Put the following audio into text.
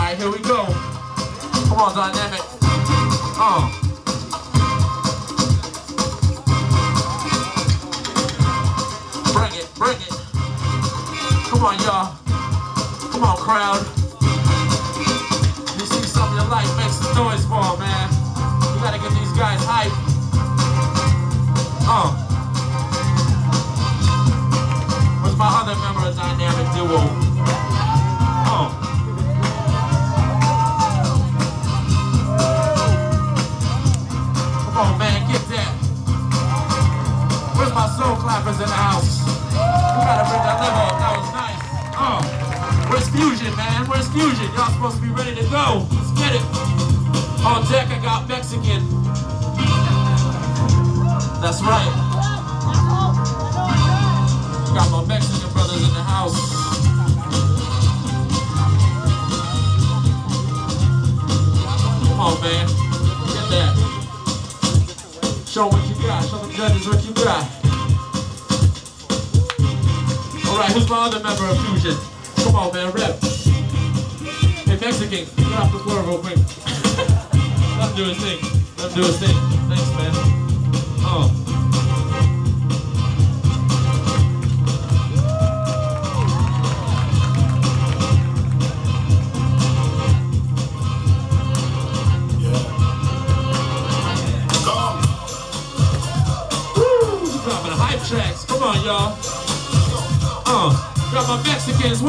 Alright, here we go. Come on, Dynamic. Bring it, bring it. Come on, y'all. Come on, crowd. You see something you like, make some noise for 'em, man. We gotta get these guys hyped. Where's my other member of Dynamic Duo? Come on, man, get that. Where's my soul clappers in the house? We gotta bring that level up, that was nice. Where's Fusion, man? Where's Fusion? Y'all supposed to be ready to go. Let's get it. On deck, I got Mexican. That's right. Got my Mexican brothers in the house. Come on, man. Get that. Show what you got. Show the judges what you got. Alright, who's my other member of Fusion? Come on, man, rep. Hey, Mexican, get off the floor real quick. Let him do his thing. Let him do his thing. Thanks, man. Woo! Dropping hype tracks. Come on, y'all. Got my Mexicans.